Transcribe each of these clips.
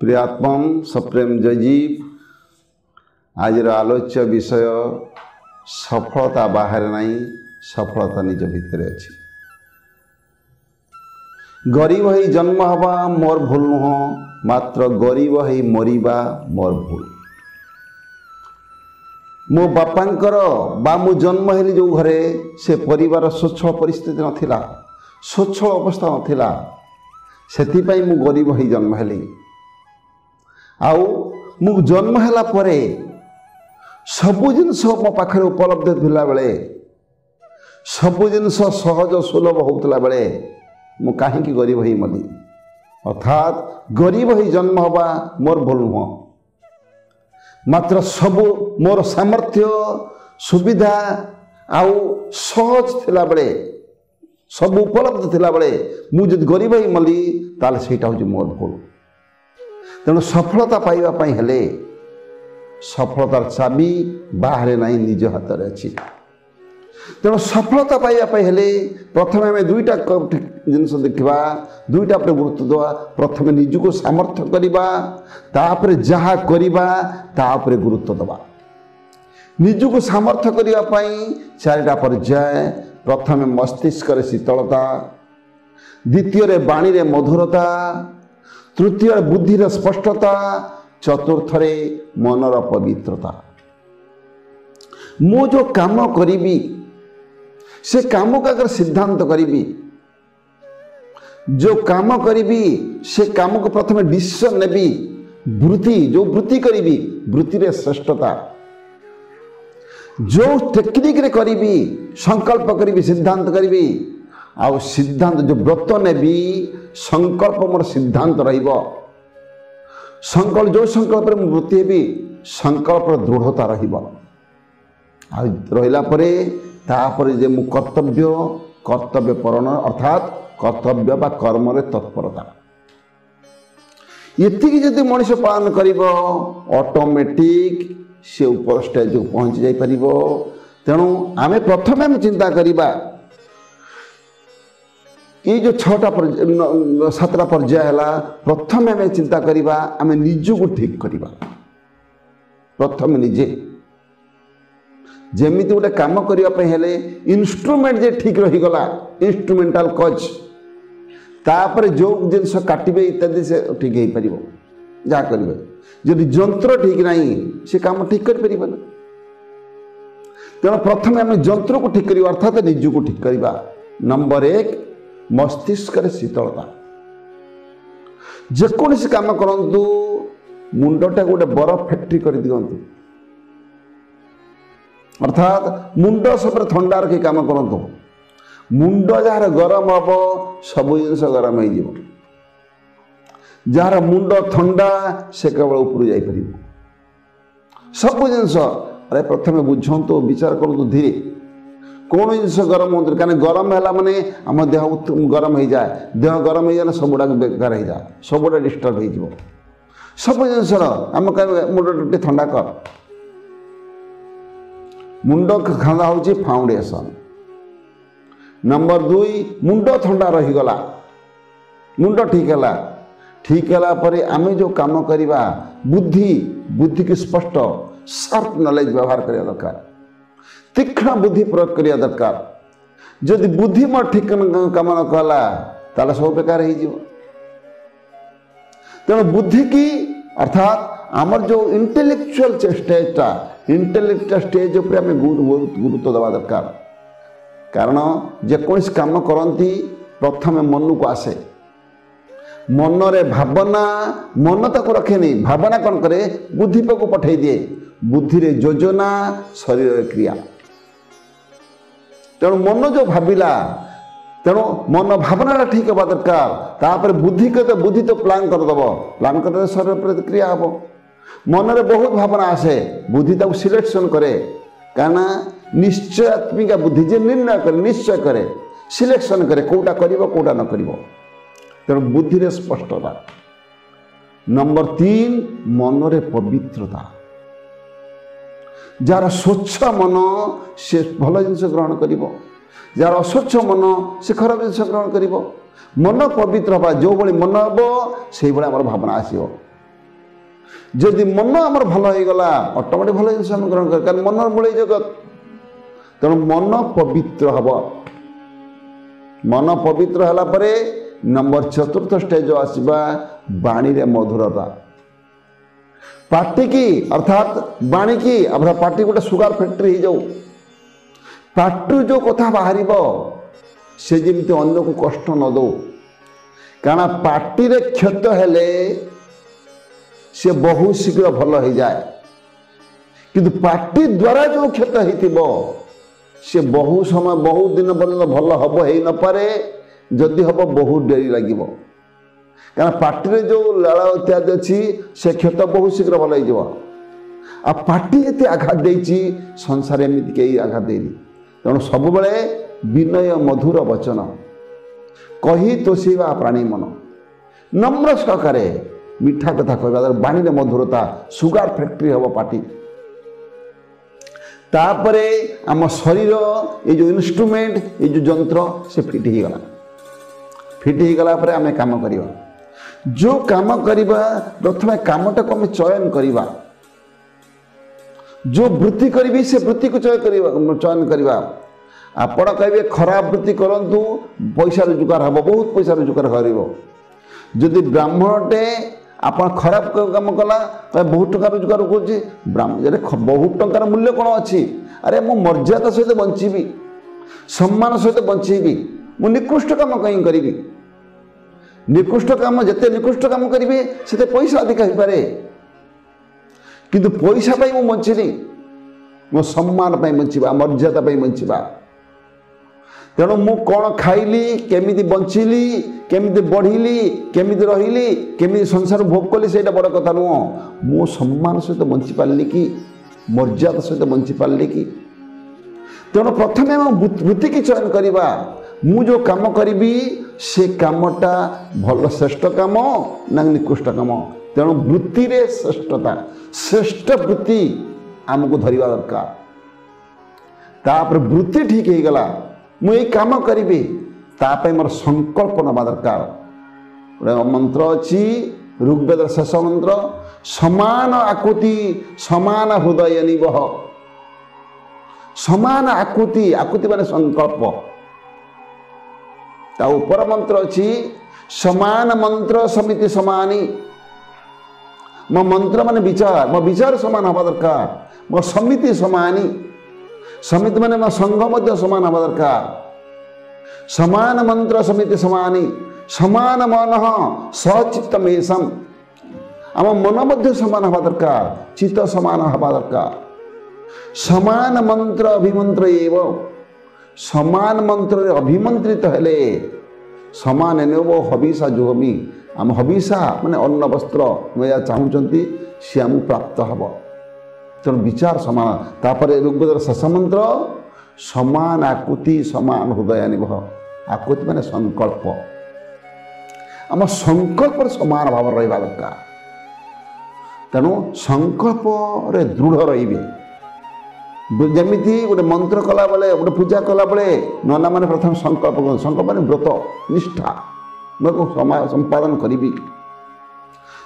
प्रियात्मम सप्रेम जयजीव आज आलोच्य विषय सफलता बाहर नहीं सफलता निज भितर अच्छी। गरीब ही जन्म हवा मोर भूल नुह मात्र गरीब ही मरिबा मोर भूल। मो बापांकर बा मु जन्म हेली जो घरे से परिवार स्वच्छल परिस्थिति नथिला, स्वच्छल अवस्था नथिला, सेथिपाई मु गरीब ही जन्म हेली। आउ मु जन्म हेला परे सबु जिनस मो पाखरे उपलब्ध थिला बेले, सबु जिनस सहज सुलभ होउतला बेले मु काहेकि गरीब ही मली। अर्थात गरीब ही जन्म हवा मोर भूल नुह, मात्र सबु मोर सामर्थ्य सुविधा आउ सहज थिला बेले, सब उपलब्ध थिला बेले मु जदि गरीब ही मली ताले सेटा होची मोर भूल। तेणु सफलता पाइबा पई हेले सफलतार चाबी बाहरे नहीं निज हाथ में अच्छी। तेणु सफलता पाइबा पई हेले प्रथम आम दुईटा जिनस देखा, दुईटा पर गुरुत्व देवा। प्रथम निजको सामर्थ्य करवा, तापर जहा करवा तापर गुरुत्व देवा। निजको सामर्थ्य करने चारिटा पर्याय। प्रथम मस्तिष्क शीतलता, द्वितीय बाणी मधुरता, तृतीय बुद्धि स्पष्टता, चतुर्थ मनर पवित्रता। मु जो काम करी से काम को अगर सिद्धांत करी, जो काम करी से काम को प्रथम डिसीजन नेबी, वृत्ति जो वृत्ति करी वृत्ति रे श्रेष्ठता, जो टेक्निक रे करी संकल्प करी सिद्धांत करी आउ सिद्धांत जो व्रत नेबी संकल्प मोर सिद्धांत रहिबो। संकल्प जो संकल्प रे वृत्ति हेबी संकल्प दृढ़ता रहिबो। आ रहिला परे तापरे जे मु कर्तव्य परण अर्थात कर्तव्य बा कर्म रे तत्परता एतिकी जदि मनुष्य पालन करिबो ऑटोमेटिक से ऊपर स्टेज को पहुंच जाई परिबो। तेणु आमे प्रथम आमे चिंता करिबा ये जो 7टा पर्याय है, प्रथम आम चिंता करवा आम निजको ठीक करवा। प्रथम निजे जमी गोटे कम करने हेले इन्स्ट्रुमेंट जे ठीक रहीगला, इन्स्ट्रुमेंटाल कज तापर जो जिनस काटे इत्यादि से ठीक हो पार जहाँ करेंगे। जदि जंत्र ठीक नहीं से काम ठीक कर पार। तेणु प्रथम आम जंत्र को ठीक करवा अर्थात निजको ठीक करवा। नंबर 1 मस्तिष्क शीतलता। जेकोसी काम करंतु मुंडटा गोटे बरफ फैक्ट्री कर दियंतु, अर्थात मुंड सब ठंडा रखी काम करंतु। मुंड जार गरम हम सब जिनस गरम हो, जार मुंड ठंडा से केवल ऊपर जापर सब जिनस। अरे प्रथम बुझंतु विचार करंतु धीरे कौन जिनस गरम हो, कहीं गरम है माने आम देह गरम हो जाए, देह गरम हो जाए सबुड़ा बेकार हो जाए, सबुड़ा डिस्टर्ब हो सब जिनस। आम कह मुंड ठंडा कर, मुंड खांदा हूँ फाउंडेशन। नंबर 2 मुंड ठंडा रहीगला, मुंड ठीक है परे आम जो काम करवा बुद्धि की स्पष्ट शार्प नॉलेज व्यवहार करने दरकार, तीक्ष्ण बुद्धि प्रयोग करिया दरकार। जदि बुद्धि मोर ठीक काम न कला ताले सब बेकार हो। तेणु बुद्धि की अर्थात आमर जो इंटेलेक्चुअल स्टेजटा, इंटेलेक्चुअल स्टेज उपर आम गुरुत्व देवा दरकार। कारण जेकोसी काम करती प्रथम मन को आसे, मनरे भावना, मन ताको रखे नहीं, भावना कौन करे बुद्धि को पठे दिए, बुद्धि रे योजना शरीर क्रिया। तेणु मन जो भाविला तेणु मन भावना ठीक हवा दरकार। तापर बुद्धि के तो बुद्धि तो प्लान करदेव, प्लान कर शरीर प्रतिक्रिया हम। मन रे बहुत भावना आसे, बुद्धि ताको सिलेक्शन करे, कहना निश्चयात्मिका बुद्धि जे निर्णय करे, निश्चय करे, सिलेक्शन करे कोटा करिवो कोटा न करिवो। तेणु बुद्धि रे स्पष्टता। नंबर 3 मन रे पवित्रता। जार स्वच्छ मन से भल जिनस ग्रहण करिवो, जार अस्वच्छ मन से खराब जिनस ग्रहण करिवो। मन पवित्र हवा, जो भली मन हम से भावना आसो। जदि मन आमर भल हो गला ऑटोमेटिक भल जिन आम ग्रहण कर कारण मन मूल जगत तेणु मन पवित्र हम मन पवित्र होला परे नंबर 4th स्टेज आसवा बाणी रे मधुरता पार्टी की अर्थात बाणी की अब पार्टी गोटे सुगार फैक्ट्री हो जाऊ पार्टी जो कथा बाहर से जमी अन्य को कष्ट न दो कारण पार्टी रे क्षत हेले से बहुत शीघ्र भल हो जाए किंतु पार्टी द्वारा जो क्षत हो से बहु समय बहुत दिन पर्यटन भल हम हो न पारे जदि हम बहुत डेरी लगे कारण पार्टी रे जो लाला इत्यादि अच्छी से क्षत बहुत शीघ्र भल हो पार्टी ये आघात देती संसार एमती कहीं आघात देनी तेणु सब बड़े विनय मधुर वचन कही तोषा प्राणी मन नम्र सहकारे मीठा कथा कहवा बाणी मधुरता सुगार फैक्ट्री हम पार्टी तापरे आम शरीर ये जो इन्स्ट्रुमेंट ये जो जंत्र से फिट हो गला पर आम काम करवा जो काम करवा प्रथम कामटा को आम चयन करवा जो वृत्ति करी से वृत्ति को चयन करवा आपण कहे खराब वृत्ति करूँ पैसा रोजगार हम बहुत पैसा रोजगार कर ब्राह्मणटे आप खराब काम कला बहुत टका रोजगार कर बहुत टंकार मूल्य कौन अच्छी अरे मु मर्यादा सहित बंची सम्मान सहित बंची मु निकृष्ट काम कहीं करी निकृष्ट काम जिते निकृष्ट काम करी से पैसा अधिक हो पारे किंतु पैसा पाई मु बंचनी मो सम्मान पाई बंचीबा मर्यादा पाई बंचीबा तेणु मु कौन खाइली केमिति बंचिली केमिति बढ़िली केमिति रहिली केमिति संसार भोग कली से बड़ कथा नुह मो सम्मान सहित बंची पारली कि मर्यादा सहित बंची पारली कि तेणु प्रथमे वृत्ति की चयन करवा मु जो काम करी से कामटा भल श्रेष्ठ काम ना निकृष्ट काम तेणु वृत्ति रे श्रेष्ठता श्रेष्ठ वृत्ति आमको धरिबा दरकार तापर वृत्ति ठीक हो गला मुझे काम करी तापाई मोर संकल्प नवा दरकार गोटे मंत्र अच्छी ऋग्वेद शेष मंत्र समान आकुति समान हृदय निबह समान आकुति आकुति माने संकल्प ता ऊपर मंत्र अच्छी समान मंत्र समिति समानी मो मंत्र माने विचार मो विचार समान हवा दरकार मो समिति समानी समिति माने मो संघ मध्य समान हवा दरकार समान मंत्र समिति समानी समान मन सचित्त मेषम आम मन मध्य समान हवा दरकार चित्त समान हवा दरकार समान मंत्र अभिमंत्र एवं समान मंत्र अभिमंत्रित हेले समान एने हबिषा जो हमी आम हबिषा माने अन्न वस्त्र मैं चाहूँगी सी आम प्राप्त हम तेणु विचार समान तापर ऋग्वेद शेष मंत्र समान आकुति समान हृदय निबह आकुति माने संकल्प आम संकल्प समान भाव रहा दरकार तेणु संकल्प रे दृढ़ रही जमीती गोटे मंत्र कला बेले गोटे पूजा कला बेले नना मैंने प्रथम संकल्प माने व्रत निष्ठा मैं संपादन करी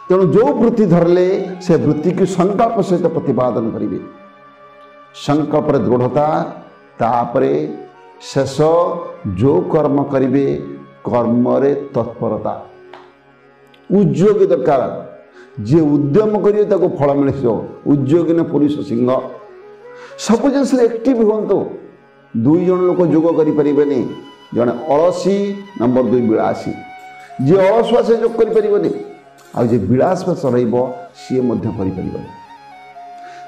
तेणु जो वृत्ति धरले से वृत्ति की संकल्प सहित प्रतिपादन करेंगे संकल्प दृढ़ता तापरे शेष जो कर्म करेंगे कर्म रे तत्परता उद्योगी दरकार जे उद्यम करेंगे फल मिल उद्योगी ने पुरुष सिंह सब जिस एक्टिव हूँ दुई जन लोक जोग करें जड़े अलसी नंबर 2 विलासी जे अलसुआ से जोग करें आउ विलास सी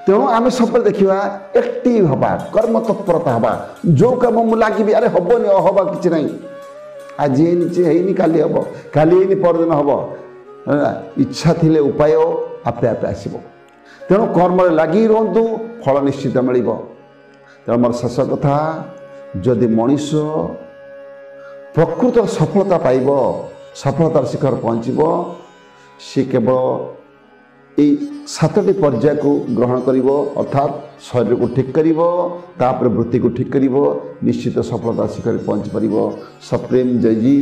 तेणु आम सब देखा एक्टिव हवा कर्म तत्परता हवा जो कम मुझे लगे अरे हेनी हवा कि ना आज है काली हम काली परदिन हम इच्छा थिले उपाय आपे आपे आसब तेणु कर्म लगी रुहतु फल निश्चित मिल तेणु मोर शेष कथा जदि मनीष प्रकृत सफलता पाइब सफलतार शिखर पहुँचब सी केवल ये 7टी पर्याय को ग्रहण करिवो अर्थात शरीर को ठीक करिवो तापर वृत्ति को ठीक करिवो निश्चित सफलता शिखर पहुँच पारिबो। सप्रेम जय जी।